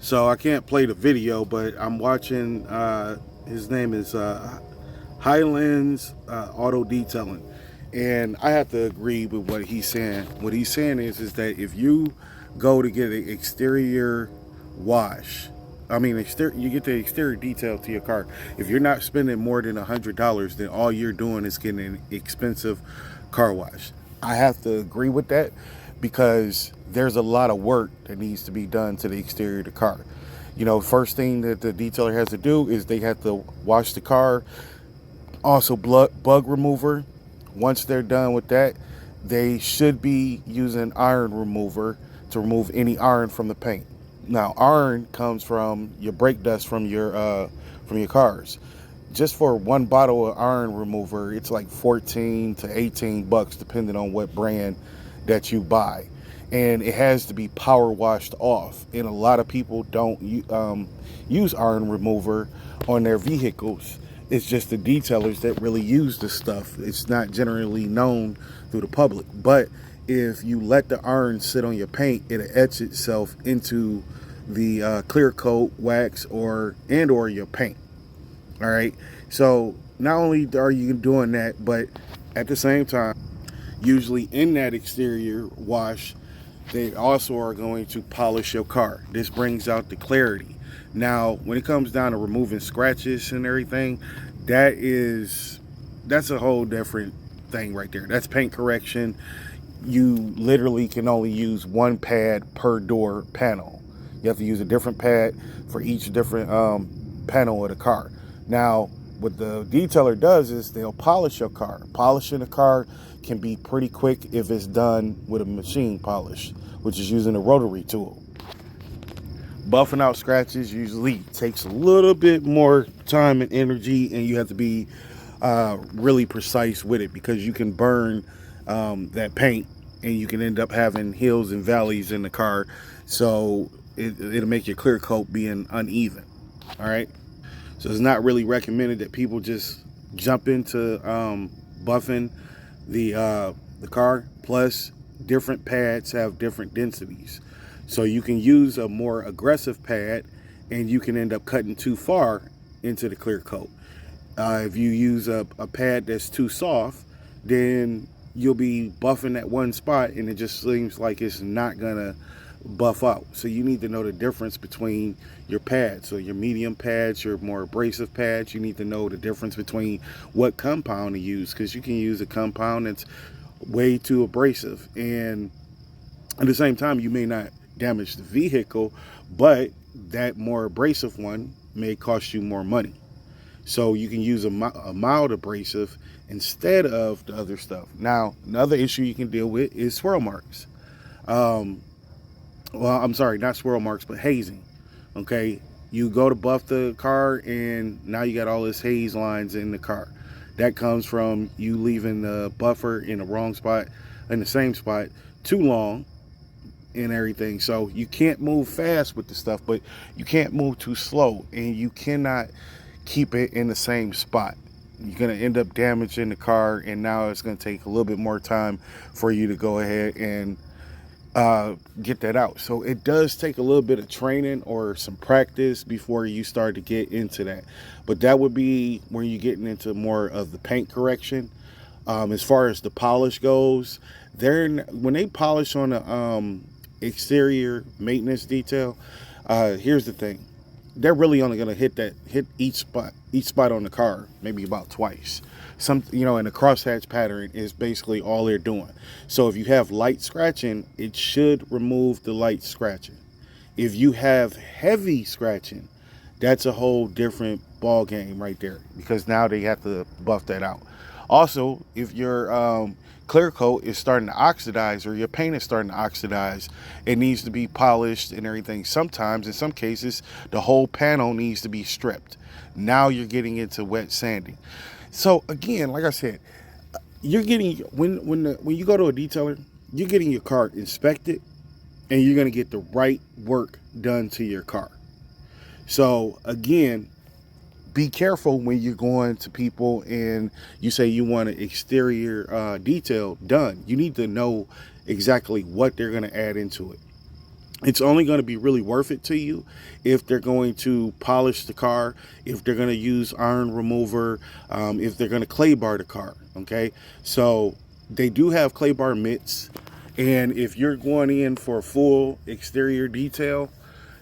So I can't play the video, but I'm watching. His name is Highlands Auto Detailing, and I have to agree with what he's saying. What he's saying is that if you go to get an exterior wash, I mean, you get the exterior detail to your car. If you're not spending more than $100, then all you're doing is getting an expensive car wash. I have to agree with that because there's a lot of work that needs to be done to the exterior of the car. You know, first thing that the detailer has to do is they have to wash the car, also bug remover. Once they're done with that, they should be using iron remover to remove any iron from the paint. Now, iron comes from your brake dust from your cars. Just for one bottle of iron remover, it's like 14 to 18 bucks depending on what brand that you buy. And it has to be power washed off. And a lot of people don't use iron remover on their vehicles. It's just the detailers that really use this stuff. It's not generally known through the public. But if you let the iron sit on your paint, it'll etch itself into the clear coat, wax, or your paint. All right. So not only are you doing that, but at the same time, usually in that exterior wash, they also are going to polish your car. This brings out the clarity. Now, when it comes down to removing scratches and everything, that's a whole different thing right there. That's paint correction. You literally can only use one pad per door panel. You have to use a different pad for each different panel of the car. Now, what the detailer does is they'll polish your car. Polishing a car can be pretty quick if it's done with a machine polish, which is using a rotary tool. Buffing out scratches usually takes a little bit more time and energy, and you have to be really precise with it because you can burn that paint and you can end up having hills and valleys in the car. So it'll make your clear coat being uneven. All right. So it's not really recommended that people just jump into buffing the car. Plus, different pads have different densities, so you can use a more aggressive pad, and you can end up cutting too far into the clear coat. If you use a pad that's too soft, then you'll be buffing that one spot, and it just seems like it's not gonna buff out. So you need to know the difference between your pads. So your medium pads, your more abrasive pads, you need to know the difference between what compound to use, because you can use a compound that's way too abrasive, and at the same time you may not damage the vehicle, but that more abrasive one may cost you more money. So you can use a mild abrasive instead of the other stuff. Now, another issue you can deal with is swirl marks. Um, well, I'm sorry, not swirl marks, but hazing. Okay, you go to buff the car, and now you got all this haze lines in the car. That comes from you leaving the buffer in the wrong spot, in the same spot, too long, and everything. So you can't move fast with the stuff, but you can't move too slow, and you cannot keep it in the same spot. You're going to end up damaging the car, and now it's going to take a little bit more time for you to go ahead and get that out. So it does take a little bit of training or some practice before you start to get into that. But that would be when you're getting into more of the paint correction. As far as the polish goes, when they polish on the exterior maintenance detail, here's the thing: they're really only going to hit each spot on the car maybe about twice. And the crosshatch pattern is basically all they're doing. So if you have light scratching, it should remove the light scratching. If you have heavy scratching, that's a whole different ball game right there, because now they have to buff that out. Also, if your clear coat is starting to oxidize, or your paint is starting to oxidize, it needs to be polished and everything. Sometimes, in some cases, the whole panel needs to be stripped. Now you're getting into wet sanding. So again, like I said, you're getting when you go to a detailer, you're getting your car inspected, and you're going to get the right work done to your car. So again, be careful when you're going to people and you say you want an exterior detail done. You need to know exactly what they're going to add into it. It's only going to be really worth it to you if they're going to polish the car, if they're going to use iron remover, if they're going to clay bar the car. Okay, so they do have clay bar mitts, and if you're going in for a full exterior detail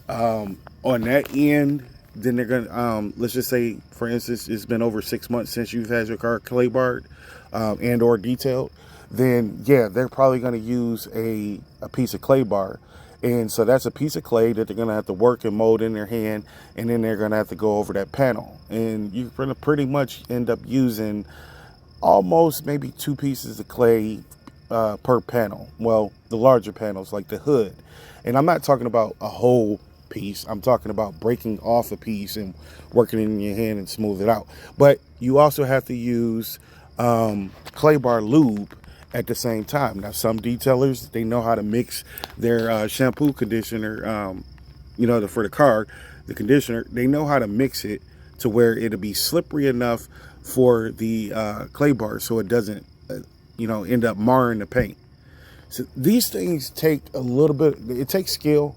on that end, then they're going to let's just say, for instance, it's been over 6 months since you've had your car clay barred and or detailed. Then yeah, they're probably going to use a piece of clay bar. And so that's a piece of clay that they're going to have to work and mold in their hand, and then they're going to have to go over that panel. And you're going to pretty much end up using almost maybe 2 pieces of clay per panel. Well, the larger panels like the hood. And I'm not talking about a whole piece. I'm talking about breaking off a piece and working it in your hand and smooth it out. But you also have to use clay bar lube at the same time. Now, some detailers, they know how to mix their shampoo conditioner, for the car, the conditioner, they know how to mix it to where it'll be slippery enough for the clay bar so it doesn't, end up marring the paint. So these things take a little bit, it takes skill,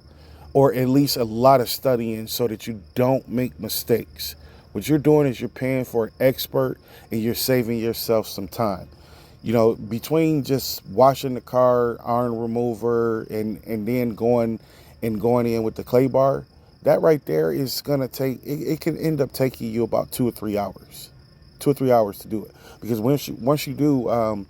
or at least a lot of studying so that you don't make mistakes. What you're doing is you're paying for an expert and you're saving yourself some time. Between just washing the car, iron remover, and then going in with the clay bar, that right there is gonna take. It can end up taking you about 2 or 3 hours, 2 or 3 hours to do it. Because once you do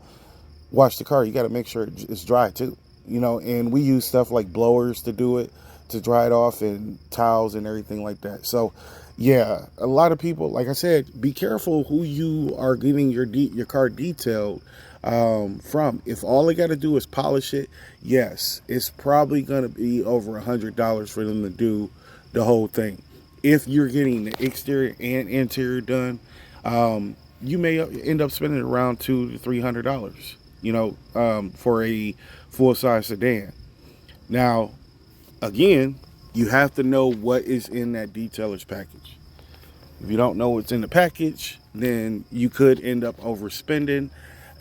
wash the car, you got to make sure it's dry too. And we use stuff like blowers to do it, to dry it off, and towels and everything like that. So yeah, a lot of people, like I said, be careful who you are getting your car detailed from. If all they got to do is polish it, yes, it's probably going to be over $100 for them to do the whole thing. If you're getting the exterior and interior done, you may end up spending around $200 to $300, for a full size sedan. Now, again, you have to know what is in that detailer's package. If you don't know what's in the package, then you could end up overspending,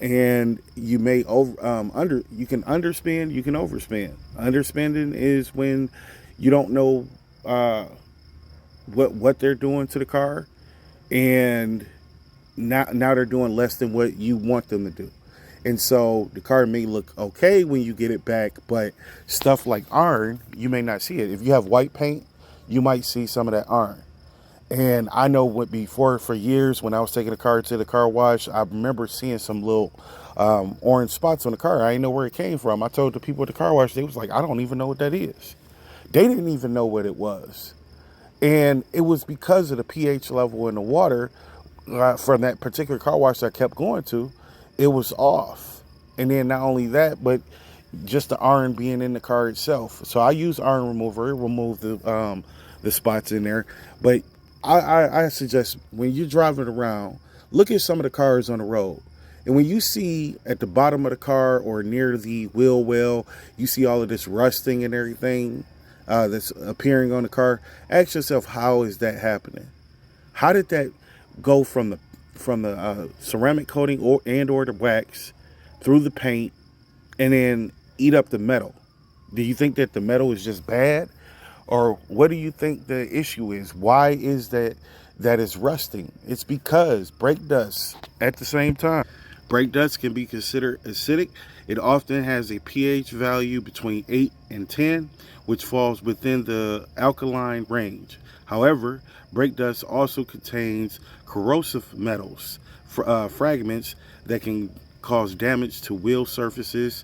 and you may you can underspend, you can overspend. Underspending is when you don't know what they're doing to the car, and now they're doing less than what you want them to do. And so the car may look okay when you get it back, but stuff like iron, you may not see it. If you have white paint, you might see some of that iron. And I know what before, for years, when I was taking the car to the car wash, I remember seeing some little orange spots on the car. I didn't know where it came from. I told the people at the car wash, they was like, I don't even know what that is. They didn't even know what it was. And it was because of the pH level in the water from that particular car wash I kept going to. It was off. And then not only that, but just the iron being in the car itself. So I use iron remover, remove the spots in there. But I suggest when you're driving around, look at some of the cars on the road. And when you see at the bottom of the car or near the wheel well, you see all of this rusting and everything that's appearing on the car, ask yourself, how is that happening? How did that go from the ceramic coating or the wax through the paint and then eat up the metal? Do you think that the metal is just bad? Or what do you think the issue is? Why is that it's rusting? It's because brake dust at the same time. Brake dust can be considered acidic. It often has a pH value between 8 and 10, which falls within the alkaline range. However, brake dust also contains corrosive metals, fragments that can cause damage to wheel surfaces,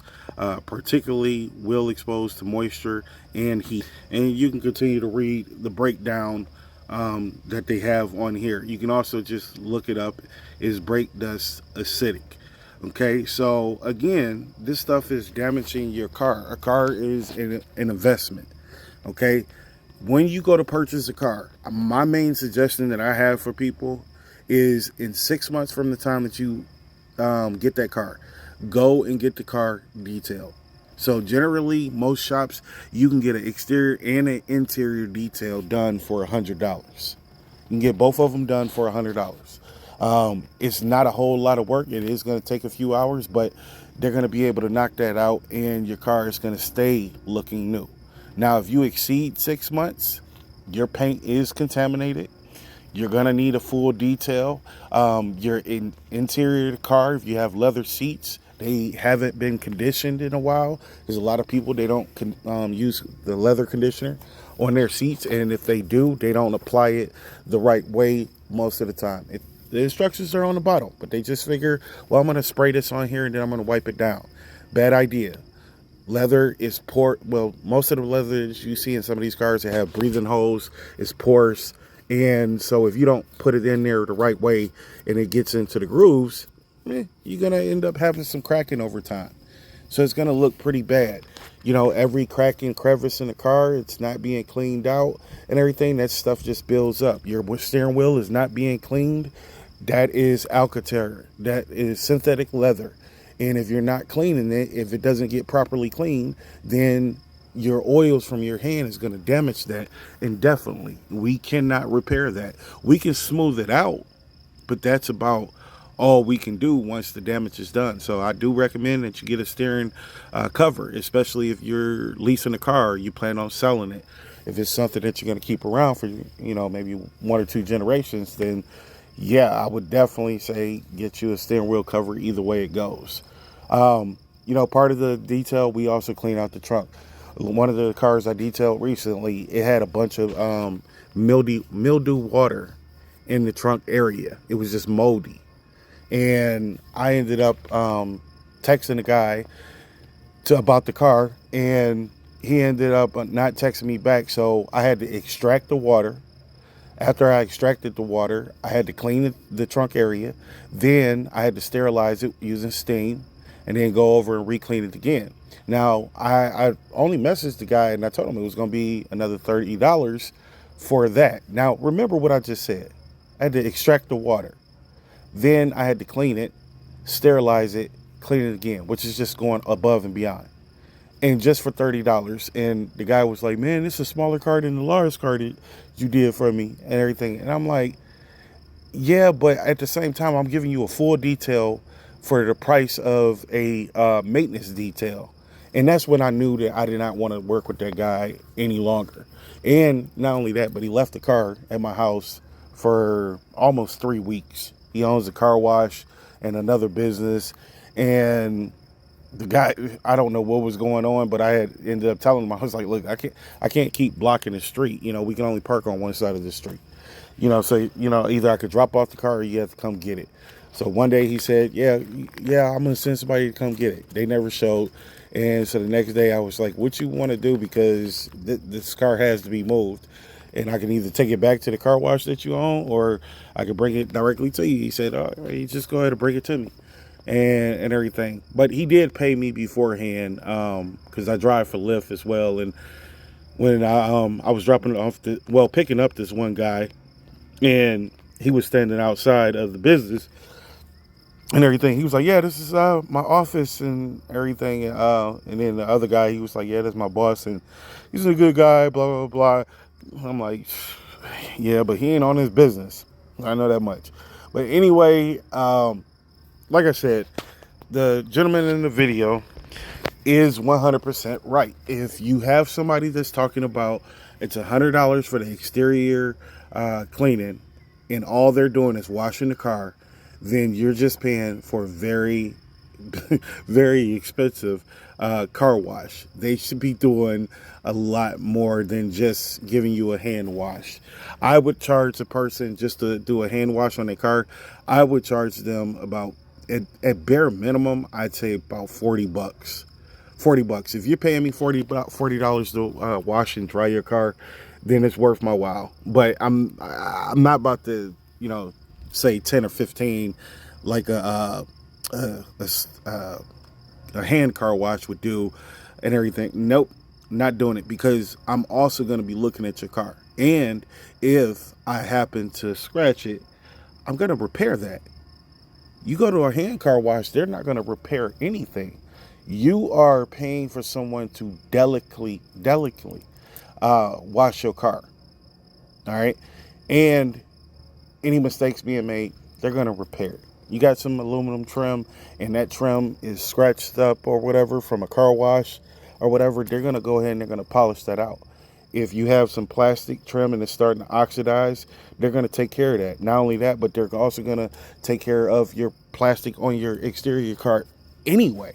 particularly wheel exposed to moisture and heat. And you can continue to read the breakdown that they have on here. You can also just look it up. Is brake dust acidic? Okay, so again, this stuff is damaging your car. A car is an investment. Okay, when you go to purchase a car, my main suggestion that I have for people is, in 6 months from the time that you get that car, go and get the car detailed. So generally, most shops, you can get an exterior and an interior detail done for $100. You can get both of them done for $100. It's not a whole lot of work. It is going to take a few hours, but they're going to be able to knock that out, and your car is going to stay looking new. Now, if you exceed 6 months, your paint is contaminated. You're gonna need a full detail. Your interior of the car, if you have leather seats, they haven't been conditioned in a while. There's a lot of people, they don't use the leather conditioner on their seats, and if they do, they don't apply it the right way most of the time. The instructions are on the bottle, but they just figure, well, I'm gonna spray this on here and then I'm gonna wipe it down. Bad idea. Leather is poor. Well, most of the leathers you see in some of these cars, they have breathing holes, it's porous. And so if you don't put it in there the right way and it gets into the grooves, you're going to end up having some cracking over time. So it's going to look pretty bad. You know, every crack and crevice in the car, it's not being cleaned out and everything. That stuff just builds up. Your steering wheel is not being cleaned. That is Alcantara. That is synthetic leather. And if you're not cleaning it, if it doesn't get properly cleaned, then your oils from your hand is going to damage that indefinitely. We cannot repair that. We can smooth it out, but that's about all we can do once the damage is done. So I do recommend that you get a steering cover, especially if you're leasing a car or you plan on selling it. If it's something that you're going to keep around for, you know, maybe 1 or 2 generations, then yeah, I would definitely say get you a steering wheel cover either way it goes. You know, part of the detail, we also clean out the trunk. One of the cars I detailed recently, it had a bunch of mildew water in the trunk area. It was just moldy. And I ended up texting the guy about the car, and he ended up not texting me back. So I had to extract the water. After I extracted the water, I had to clean the trunk area. Then I had to sterilize it using steam and then go over and re-clean it again. Now, I only messaged the guy and I told him it was going to be another $30 for that. Now, remember what I just said. I had to extract the water. Then I had to clean it, sterilize it, clean it again, which is just going above and beyond. And just for $30. And the guy was like, man, this is a smaller car than the largest car that you did for me and everything. And I'm like, yeah, but at the same time, I'm giving you a full detail for the price of a maintenance detail. And that's when I knew that I did not want to work with that guy any longer. And not only that, but he left the car at my house for almost 3 weeks. He owns a car wash and another business. And the guy, I don't know what was going on, but I had ended up telling him, I was like, look, I can't keep blocking the street. You know, we can only park on one side of the street. You know, so, you know, either I could drop off the car or you have to come get it. So one day he said, yeah, I'm going to send somebody to come get it. They never showed. And so the next day I was like, what you want to do? Because this car has to be moved. And I can either take it back to the car wash that you own, or I could bring it directly to you. He said, oh, you just go ahead and bring it to me and everything. But he did pay me beforehand because I drive for Lyft as well. And when I was picking up this one guy, and he was standing outside of the business and everything. He was like, yeah, this is my office and everything. And then the other guy, he was like, yeah, that's my boss. And he's a good guy, blah, blah, blah. I'm like, yeah, but he ain't on his business. I know that much. But anyway, like I said, the gentleman in the video is 100% right. If you have somebody that's talking about it's $100 for the exterior cleaning and all they're doing is washing the car, then you're just paying for very, very expensive car wash. They should be doing a lot more than just giving you a hand wash. I would charge a person just to do a hand wash on their car. I would charge them about, at bare minimum, I'd say about $40. $40. If you're paying me $40 to wash and dry your car, then it's worth my while. But I'm not about to, you know, say 10 or 15 like a hand car wash would do and everything. Nope, not doing it, because I'm also going to be looking at your car. And if I happen to scratch it, I'm going to repair that. You go to a hand car wash, they're not going to repair anything. You are paying for someone to delicately wash your car. All right. And any mistakes being made, they're going to repair it. You got some aluminum trim and that trim is scratched up or whatever from a car wash. or whatever, they're going to go ahead and they're going to polish that out. If you have some plastic trim and it's starting to oxidize, they're going to take care of that. Not only that, but they're also going to take care of your plastic on your exterior car anyway,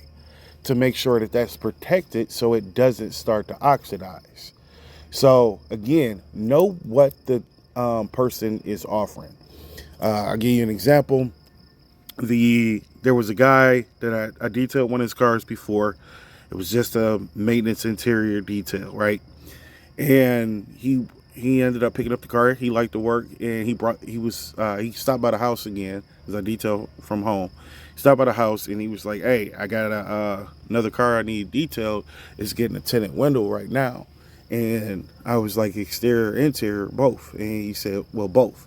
to make sure that that's protected so it doesn't start to oxidize. So again, know what the person is offering. I'll give you an example. There was a guy that I detailed one of his cars before. It was just a maintenance interior detail, right? And he ended up picking up the car. He liked the work, and he stopped by the house again, because I detail from home. He stopped by the house, and he was like, "Hey, I got another car I need detailed. It's getting a tinted window right now." And I was like, "Exterior, interior, both?" And he said, "Well, both."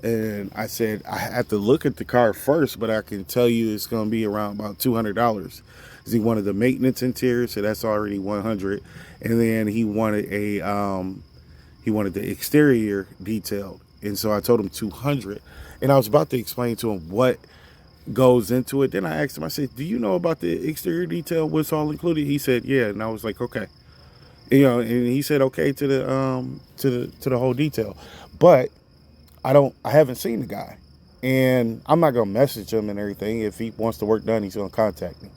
And I said, "I have to look at the car first, but I can tell you it's going to be around about $200. He wanted the maintenance interior, so that's already $100. And then he wanted the exterior detailed. And so I told him $200. And I was about to explain to him what goes into it. Then I asked him, I said, "Do you know about the exterior detail? What's all included?" He said, "Yeah." And I was like, "Okay." And he said okay to the whole detail. But I haven't seen the guy. And I'm not gonna message him and everything. If he wants the work done, he's gonna contact me.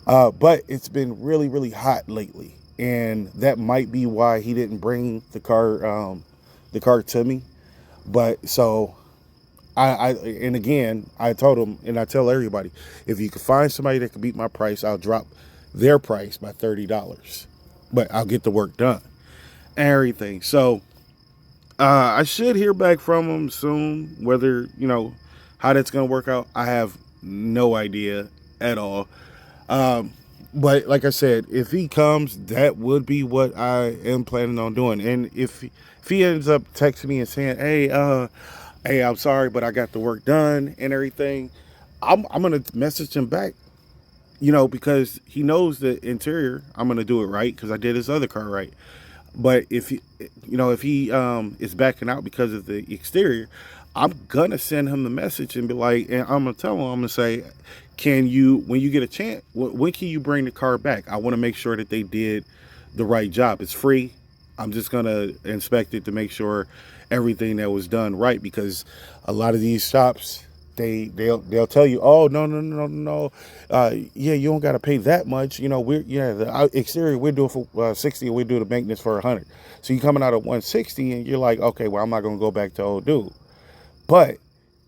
But it's been really, really hot lately, and that might be why he didn't bring the car to me. But so and again, I told him, and I tell everybody, if you can find somebody that can beat my price, I'll drop their price by $30, but I'll get the work done and everything. So I should hear back from him soon. Whether how that's gonna work out, I have no idea at all. But like I said, if he comes, that would be what I am planning on doing. And if he ends up texting me and saying, "Hey, I'm sorry, but I got the work done and everything," I'm gonna message him back, because he knows the interior. I'm gonna do it right because I did his other car right. But if he is backing out because of the exterior, I'm gonna send him the message and be like, and I'm gonna tell him, I'm gonna say, "Can you, when you get a chance, when can you bring the car back? I want to make sure that they did the right job. It's free. I'm just gonna inspect it to make sure everything that was done right, because a lot of these shops, they'll tell you, "Oh, no, no, no, no, no. Yeah, you don't got to pay that much. The exterior we're doing for 60, and we do the maintenance for 100. So you coming out at 160, and you're like, okay, well, I'm not gonna go back to old dude." But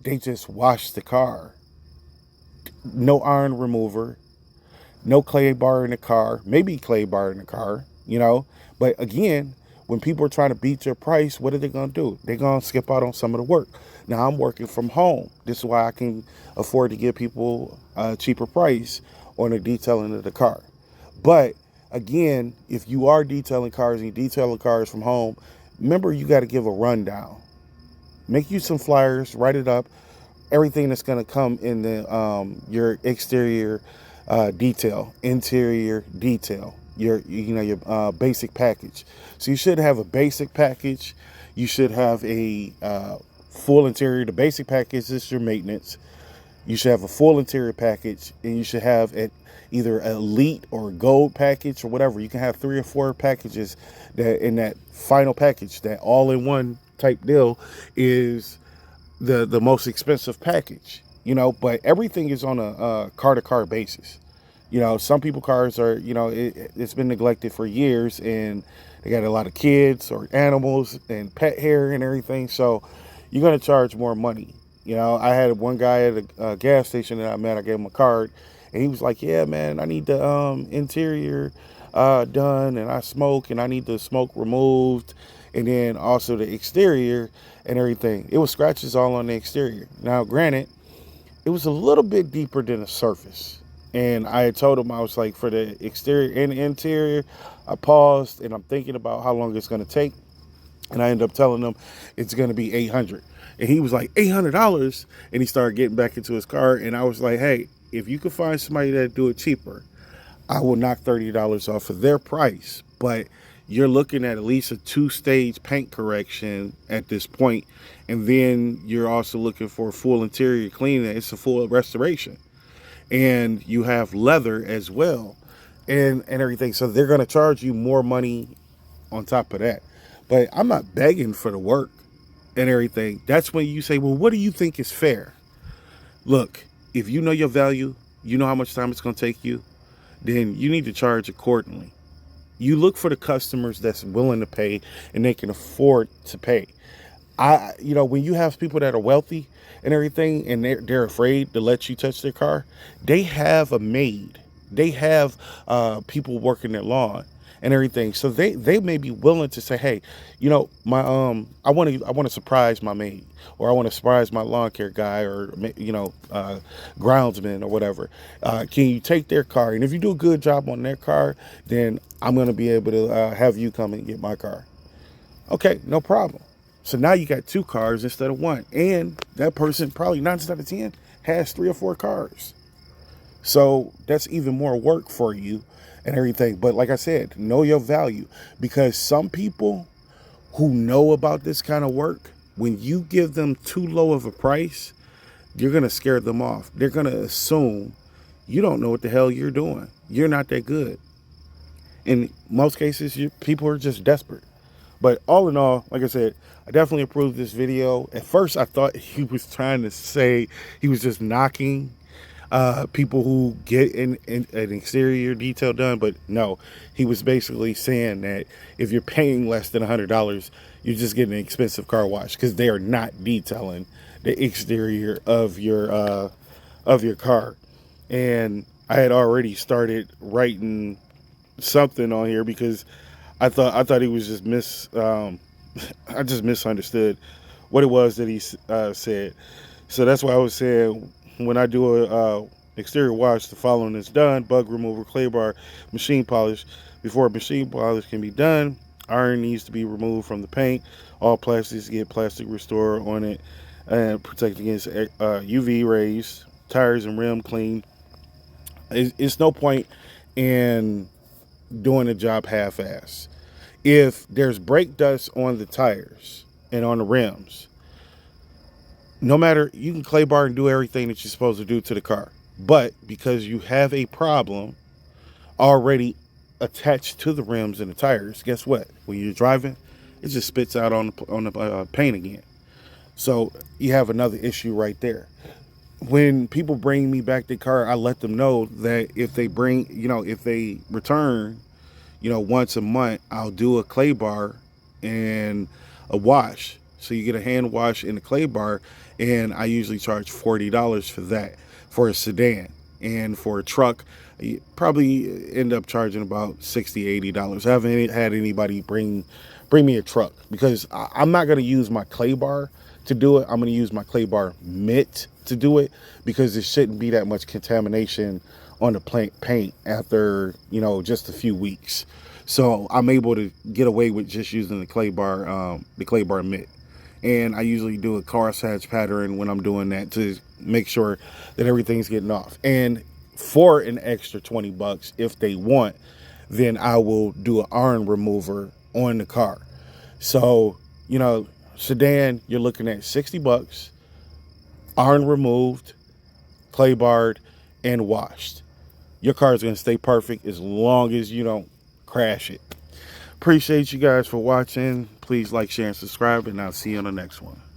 they just washed the car. No iron remover, no clay bar in the car, maybe clay bar in the car, But again, when people are trying to beat your price, what are they going to do? They're going to skip out on some of the work. Now, I'm working from home. This is why I can afford to give people a cheaper price on the detailing of the car. But again, if you are detailing cars and you detail the cars from home, remember, you got to give a rundown. Make you some flyers, write it up, everything that's going to come in your exterior detail, interior detail, your basic package. So you should have a basic package. You should have a full interior. The basic package is your maintenance. You should have a full interior package, and you should have either elite or gold package or whatever. You can have 3 or 4 packages that in that final package, that all-in-one type deal is the most expensive package, but everything is on a car-to-car basis. Some people cars are, it's been neglected for years, and they got a lot of kids or animals and pet hair and everything. So you're going to charge more money. I had one guy at a gas station that I met. I gave him a card, and he was like, "Yeah, man, I need the interior done, and I smoke, and I need the smoke removed, and then also the exterior and everything." It was scratches all on the exterior. Now, granted, it was a little bit deeper than the surface. And I had told him, I was like, for the exterior and the interior, I paused and I'm thinking about how long it's going to take. And I ended up telling him it's going to be $800. And he was like, $800? And he started getting back into his car. And I was like, "Hey, if you could find somebody that do it cheaper, I will knock $30 off of their price. But you're looking at least a 2-stage paint correction at this point. And then you're also looking for a full interior cleaning. It's a full restoration. And you have leather as well. and everything. So they're going to charge you more money on top of that. But I'm not begging for the work and everything. That's when you say, well, what do you think is fair? Look, if you know your value, you know how much time it's going to take you, then you need to charge accordingly. You look for the customers that's willing to pay and they can afford to pay. When you have people that are wealthy and everything, and they're afraid to let you touch their car, they have a maid, they have people working their lawn and everything. So they may be willing to say, hey, my I want to surprise my maid, or I want to surprise my lawn care guy, or groundsman or whatever. Can you take their car? And if you do a good job on their car, then I'm going to be able to have you come and get my car. Okay, no problem. So now you got 2 cars instead of 1. And that person probably 9 out of 10 has 3 or 4 cars. So that's even more work for you and everything. But like I said, know your value, because some people who know about this kind of work, when you give them too low of a price, you're going to scare them off. They're going to assume you don't know what the hell you're doing. You're not that good. In most cases, people are just desperate. But all in all, like I said, I definitely approved this video. At first, I thought he was trying to say he was just knocking people who get an exterior detail done. But no, he was basically saying that if you're paying less than $100, you're just getting an expensive car wash, because they are not detailing the exterior of your car. And I had already started writing something on here because I thought he was just I just misunderstood what it was that he said. So that's why I was saying, when I do a exterior wash, the following is done: bug remover, clay bar, machine polish. Before machine polish can be done, iron needs to be removed from the paint. All plastics get plastic restore on it and protect against UV rays. Tires and rim clean. It's no point in doing a job half-ass. If there's brake dust on the tires and on the rims, no matter, you can clay bar and do everything that you're supposed to do to the car, but because you have a problem already attached to the rims and the tires, guess what? When you're driving, it just spits out on the paint again. So you have another issue right there. When people bring me back the car, I let them know that if they return, once a month, I'll do a clay bar and a wash. So you get a hand wash and a clay bar, and I usually charge $40 for that, for a sedan. And for a truck, you probably end up charging about $60, $80. I haven't had anybody bring me a truck, because I'm not going to use my clay bar to do it. I'm going to use my clay bar mitt to do it, because there shouldn't be that much contamination on the paint after just a few weeks. So I'm able to get away with just using the clay bar mitt. And I usually do a crosshatch pattern when I'm doing that, to make sure that everything's getting off. And for an extra $20, if they want, then I will do an iron remover on the car. So sedan, you're looking at $60, iron removed, clay barred, and washed. Your car is going to stay perfect as long as you don't crash it. Appreciate you guys for watching. Please like, share, and subscribe, and I'll see you on the next one.